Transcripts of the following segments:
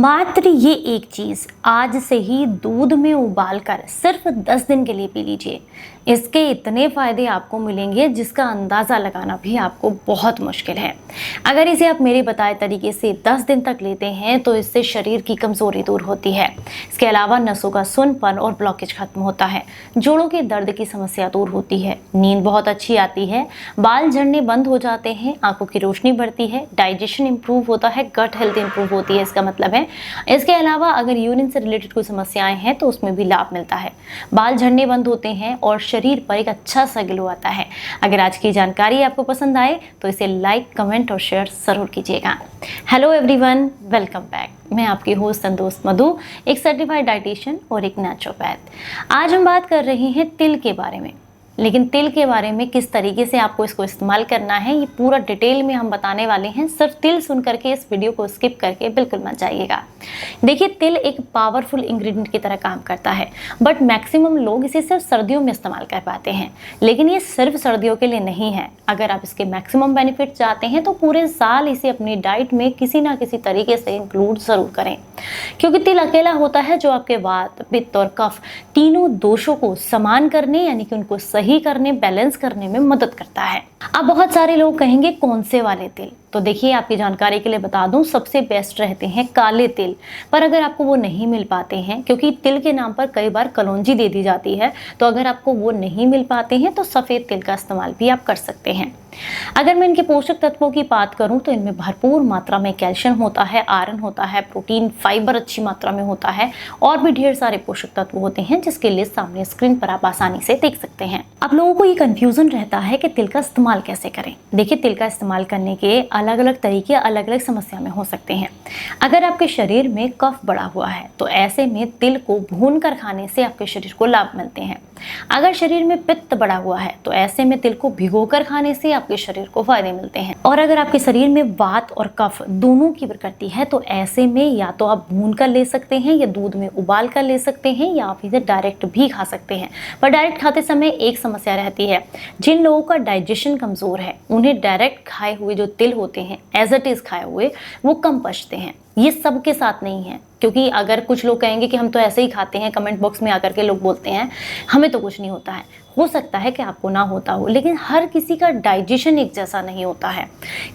मात्र ये एक चीज़ आज से ही दूध में उबालकर सिर्फ 10 दिन के लिए पी लीजिए। इसके इतने फ़ायदे आपको मिलेंगे जिसका अंदाज़ा लगाना भी आपको बहुत मुश्किल है। अगर इसे आप मेरे बताए तरीके से 10 दिन तक लेते हैं तो इससे शरीर की कमज़ोरी दूर होती है। इसके अलावा नसों का सुन्नपन और ब्लॉकेज खत्म होता है, जोड़ों के दर्द की समस्या दूर होती है, नींद बहुत अच्छी आती है, बाल झड़ने बंद हो जाते हैं, आंखों की रोशनी बढ़ती है, डाइजेशन इंप्रूव होता है, गट हेल्थ इंप्रूव होती है इसका मतलब है। इसके अलावा अगर यूरिन से रिलेटेड कोई समस्याएं हैं तो उसमें भी लाभ मिलता है, बाल झड़ने बंद होते हैं और शरीर पर एक अच्छा सा ग्लो आता है। अगर आज की जानकारी आपको पसंद आए तो इसे लाइक, कमेंट और शेयर जरूर कीजिएगा। Hello everyone, welcome back. मैं आपकी होस्ट दोस्त मधु, एक सर्टिफाइड डाइटिशियन और एक नेचुरोपैथ। आज हम बात कर रहे हैं तिल के बारे में, लेकिन तिल के बारे में किस तरीके से आपको इसको इस्तेमाल करना है ये पूरा डिटेल में हम बताने वाले हैं। सिर्फ तिल सुन करके इस वीडियो को स्किप करके बिल्कुल मत जाइएगा। देखिए, तिल एक पावरफुल इंग्रेडिएंट की तरह काम करता है, बट मैक्सिमम लोग इसे सिर्फ सर्दियों में इस्तेमाल कर पाते हैं। लेकिन ये सिर्फ सर्दियों के लिए नहीं है। अगर आप इसके मैक्सिमम बेनिफिट चाहते हैं तो पूरे साल इसे अपनी डाइट में किसी ना किसी तरीके से इंक्लूड जरूर करें, क्योंकि तिल अकेला होता है जो आपके वात, पित्त और कफ तीनों दोषों को समान करने यानी कि उनको सही करने, बैलेंस करने में मदद करता है। अब बहुत सारे लोग कहेंगे कौन से वाले तिल, तो देखिए आपकी जानकारी के लिए बता दूं, सबसे बेस्ट रहते हैं काले तिल। पर अगर आपको वो नहीं मिल पाते हैं, क्योंकि तिल के नाम पर कई बार कलौंजी दे दी जाती है, तो अगर आपको वो नहीं मिल पाते हैं तो सफ़ेद तिल का इस्तेमाल भी आप कर सकते हैं। अगर मैं इनके पोषक तत्वों की बात करूं तो इनमें भरपूर मात्रा में कैल्शियम होता है, आयरन होता है, प्रोटीन, फाइबर अच्छी मात्रा में होता है और भी ढेर सारे पोषक तत्व होते हैं जिसके लिस्ट सामने स्क्रीन पर आप आसानी से देख सकते हैं। अब लोगों को ये कंफ्यूजन रहता है कि तिल का इस्तेमाल कैसे करें। देखिए, तिल का इस्तेमाल करने के अलग अलग तरीके अलग अलग समस्या में हो सकते हैं। अगर आपके शरीर में कफ बढ़ा हुआ है तो ऐसे में तिल को भून कर खाने से आपके शरीर को लाभ मिलते हैं। अगर शरीर में पित्त बढ़ा हुआ है तो ऐसे में तिल को भिगोकर खाने से आपके शरीर को फायदे मिलते हैं। और अगर आपके शरीर में वात और कफ दोनों की प्रकृति है तो ऐसे में या तो आप भून कर ले सकते हैं या दूध में उबाल कर ले सकते हैं या आप इसे डायरेक्ट भी खा सकते हैं। पर डायरेक्ट खाते समय एक समस्या रहती है, जिन लोगों का डाइजेशन कमजोर है उन्हें डायरेक्ट खाए हुए जो तिल होते हैं एज इट इज खाए हुए वो कम पचते हैं। ये सबके साथ नहीं है, क्योंकि अगर कुछ लोग कहेंगे कि हम तो ऐसे ही खाते हैं, कमेंट बॉक्स में आकर के लोग बोलते हैं हमें तो कुछ नहीं होता है। हो सकता है कि आपको ना होता हो, लेकिन हर किसी का डाइजेशन एक जैसा नहीं होता है।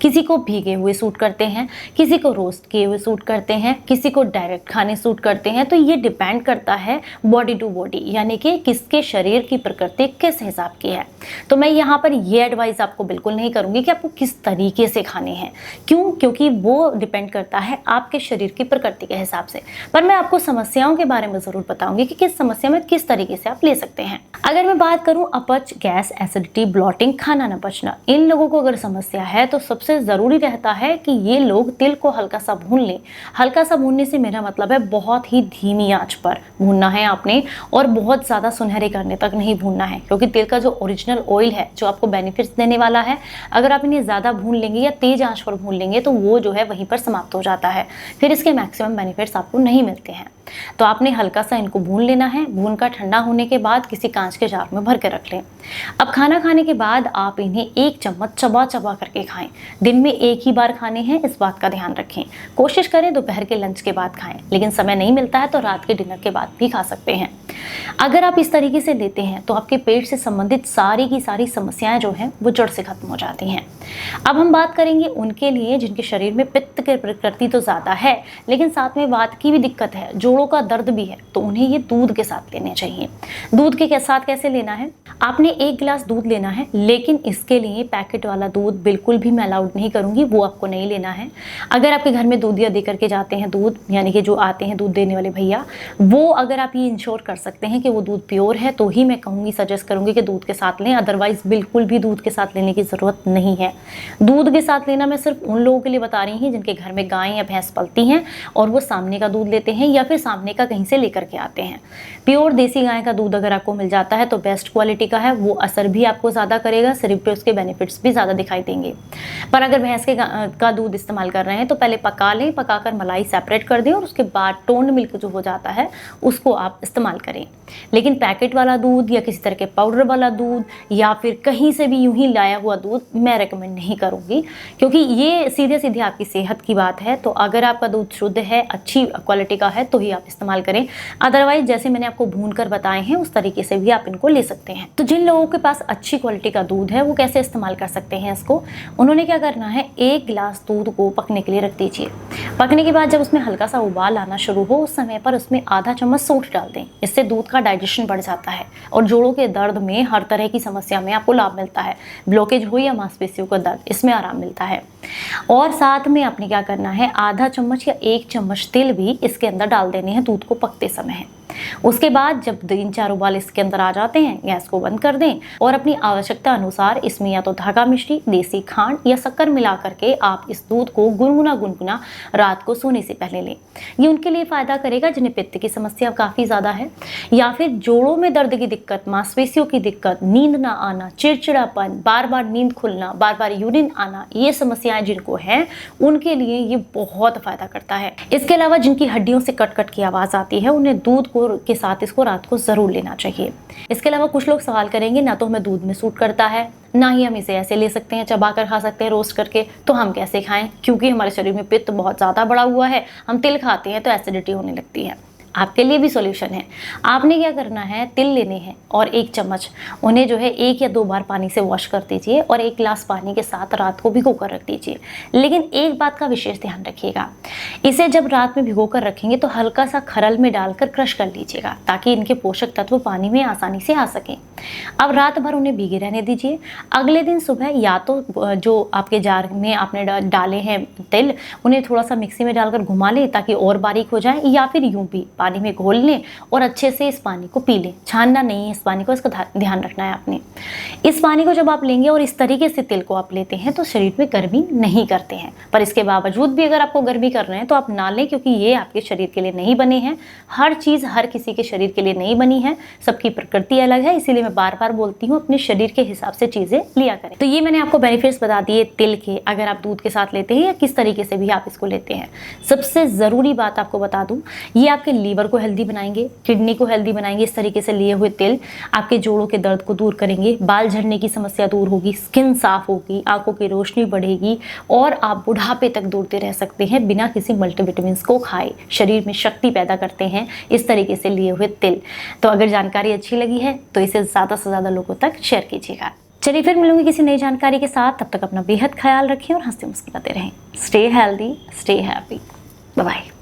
किसी को भीगे हुए सूट करते हैं, किसी को रोस्ट किए हुए सूट करते हैं, किसी को डायरेक्ट खाने सूट करते हैं। तो ये डिपेंड करता है बॉडी टू बॉडी, यानी कि किसके शरीर की प्रकृति किस हिसाब की है। तो मैं यहाँ पर ये एडवाइस आपको बिल्कुल नहीं करूँगी कि आपको किस तरीके से खाने हैं। क्यों? क्योंकि वो डिपेंड करता है आपके शरीर की प्रकृति के हिसाब से। पर मैं आपको समस्याओं के बारे में ज़रूर बताऊंगी कि किस समस्या में किस तरीके से आप ले सकते हैं। अगर मैं बात करूं अपच, गैस, एसिडिटी, ब्लॉटिंग, खाना न पचना, इन लोगों को अगर समस्या है तो सबसे ज़रूरी रहता है कि ये लोग तिल को हल्का सा भून लें। हल्का सा भूनने से मेरा मतलब है बहुत ही धीमी आंच पर भूनना है आपने, और बहुत ज़्यादा सुनहरे करने तक नहीं भूनना है, क्योंकि तिल का जो ओरिजिनल ऑयल है जो आपको बेनिफिट्स देने वाला है, अगर आप इन्हें ज़्यादा भून लेंगे या तेज़ आंच पर भून लेंगे तो वो जो है वहीं पर समाप्त हो जाता है, फिर इसके मैक्सिमम बेनिफिट्स आपको नहीं मिलते हैं। तो आपने हल्का सा इनको भून लेना है। भून का ठंडा होने के बाद किसी कांच के जार में भर के रख लें। अब खाना खाने के बाद आप इन्हें 1 चम्मच चबा चबा करके खाएं। दिन में एक ही बार खाने हैं, इस बात का ध्यान रखें। कोशिश करें दोपहर के लंच के बाद खाएं, लेकिन समय नहीं मिलता है तो रात के डिनर के बाद भी खा सकते हैं। अगर आप इस तरीके से लेते हैं तो आपके पेट से संबंधित सारी की सारी समस्याएं जो हैं वो जड़ से खत्म हो जाती हैं। अब हम बात करेंगे उनके लिए जिनके शरीर में पित्त की प्रकृति तो ज़्यादा है, लेकिन साथ में वात की भी दिक्कत है, जोड़ों का दर्द भी है, तो उन्हें ये दूध के साथ लेने चाहिए। दूध के साथ कैसे लेना है? आपने 1 गिलास दूध लेना है, लेकिन इसके लिए पैकेट वाला दूध बिल्कुल भी मैं अलाउड नहीं करूंगी, वो आपको नहीं लेना है। अगर आपके घर में दूधिया दे करके जाते हैं दूध, यानी कि जो आते हैं दूध देने वाले भैया, वो अगर आप ये इंश्योर कर सकते हैं कि वो दूध प्योर है तो ही मैं कहूँगी, सजेस्ट करूँगी कि दूध के साथ लें। अदरवाइज बिल्कुल भी दूध के साथ लेने की ज़रूरत नहीं है। दूध के साथ लेना मैं सिर्फ उन लोगों के लिए बता रही हूँ जिनके घर में गाय या भैंस पलती हैं और वो सामने का दूध लेते हैं, या फिर सामने का कहीं से लेकर के आते हैं। प्योर देसी गाय का दूध अगर आपको मिल जाता है तो बेस्ट क्वालिटी का है, वो असर भी आपको ज़्यादा करेगा, शरीर पे उसके बेनिफिट्स भी ज़्यादा दिखाई देंगे। पर अगर भैंस के का दूध इस्तेमाल कर रहे हैं तो पहले पका लें, पकाकर मलाई सेपरेट कर दें और उसके बाद टोन्ड मिल्क जो हो जाता है उसको आप इस्तेमाल करें। लेकिन पैकेट वाला दूध या किसी तरह के पाउडर वाला दूध या फिर कहीं से भी यूं ही लाया हुआ दूध मैं रेकमेंड नहीं करूँगी, क्योंकि ये सीधे सीधे आपकी सेहत की बात है। तो अगर आपका दूध शुद्ध है, अच्छी क्वालिटी का है तो ही आप इस्तेमाल करें, अदरवाइज जैसे मैंने आपको भून कर बताए हैं उस तरीके से भी आप इनको ले सकते हैं। तो जिन लोगों के पास अच्छी क्वालिटी का दूध है वो कैसे इस्तेमाल कर सकते हैं इसको, उन्होंने क्या करना है, 1 गिलास दूध को पकने के लिए रख दीजिए। पकने के बाद जब उसमें हल्का सा उबाल आना शुरू हो उस समय पर उसमें आधा चम्मच सौंठ डाल दें। इससे दूध का डाइजेशन बढ़ जाता है और जोड़ों के दर्द में, हर तरह की समस्या में आपको लाभ मिलता है। ब्लॉकेज हो या मांसपेशियों का दर्द, इसमें आराम मिलता है। और साथ में आपने क्या करना है, आधा चम्मच या 1 चम्मच तिल भी इसके अंदर डाल देने हैं दूध को पकते समय। उसके बाद जब 3-4 उबाल इसके अंदर आ जाते हैं, गैस को बंद कर दें और अपनी आवश्यकता अनुसार इसमें या तो धागा मिश्री, देसी खांड या शक्कर मिला करके आप इस दूध को गुनगुना रात को सोने से पहले लें। ये उनके लिए फायदा करेगा जिन्हें पित्त की समस्या काफ़ी ज़्यादा है या फिर जोड़ों में दर्द की दिक्कत, मांसपेशियों की दिक्कत, नींद ना आना, चिड़चिड़ापन, बार बार नींद खुलना, बार बार यूरिन आना, ये समस्याएं जिनको हैं उनके लिए ये बहुत फायदा करता है। इसके अलावा जिनकी हड्डियों से कट कट की आवाज़ आती है उन्हें दूध के साथ इसको रात को ज़रूर लेना चाहिए। इसके अलावा कुछ लोग सवाल करेंगे ना तो हमें दूध में सूट करता है, ना ही हम इसे ऐसे ले सकते हैं, चबा कर खा सकते हैं रोस्ट करके, तो हम कैसे खाएं, क्योंकि हमारे शरीर में पित्त बहुत ज़्यादा बढ़ा हुआ है, हम तिल खाते हैं तो एसिडिटी होने लगती है। आपके लिए भी सॉल्यूशन है। आपने क्या करना है, तिल लेने हैं और 1 चम्मच उन्हें जो है 1 या 2 बार पानी से वॉश कर दीजिए और 1 गिलास पानी के साथ रात को भिगो कर रख दीजिए। लेकिन एक बात का विशेष ध्यान रखिएगा, इसे जब रात में भिगो कर रखेंगे तो हल्का सा खरल में डालकर क्रश कर लीजिएगा ताकि इनके पोषक तत्व पानी में आसानी से आ सकें। अब रात भर उन्हें भीगे रहने दीजिए। अगले दिन सुबह या तो जो आपके जार में आपने डाले हैं तिल, उन्हें थोड़ा सा मिक्सी में डालकर घुमा लें ताकि और बारीक हो जाए, या फिर यूं भी पानी में घोल लें और अच्छे से इस पानी को पी लें। छानना नहीं है इस पानी को, इसका ध्यान रखना है आपने। इस पानी को जब आप लेंगे और इस तरीके से तिल को आप लेते हैं तो शरीर में गर्मी नहीं करते हैं, पर इसके बावजूद भी अगर आपको गर्मी कर रहे हैं तो आप ना लें, क्योंकि ये आपके शरीर के लिए नहीं बने हैं। हर चीज़ हर किसी के शरीर के लिए नहीं बनी है, सबकी प्रकृति अलग है, इसीलिए मैं बार बार बोलती हूँ अपने शरीर के हिसाब से चीज़ें लिया करें। तो ये मैंने आपको बेनिफिट्स बता दिए तिल के, अगर आप दूध के साथ लेते हैं या किस तरीके से भी आप इसको लेते हैं। सबसे ज़रूरी बात आपको बता दूँ, ये आपके लीवर को हेल्दी बनाएंगे, किडनी को हेल्दी बनाएंगे। इस तरीके से लिए हुए तिल आपके जोड़ों के दर्द को दूर करेंगे, बाल झड़ने की समस्या दूर होगी, स्किन साफ होगी, आंखों की रोशनी बढ़ेगी और आप बुढ़ापे तक दौड़ते रह सकते हैं बिना किसी मल्टीविटामिन्स को खाए। शरीर में शक्ति पैदा करते हैं इस तरीके से लिए हुए तिल। तो अगर जानकारी अच्छी लगी है तो इसे ज़्यादा से ज़्यादा लोगों तक शेयर कीजिएगा। चलिए फिर मिलूंगी किसी नई जानकारी के साथ, तब तक अपना बेहद ख्याल रखें और हंसते मुस्कुराते रहें। Stay healthy, stay happy, bye bye.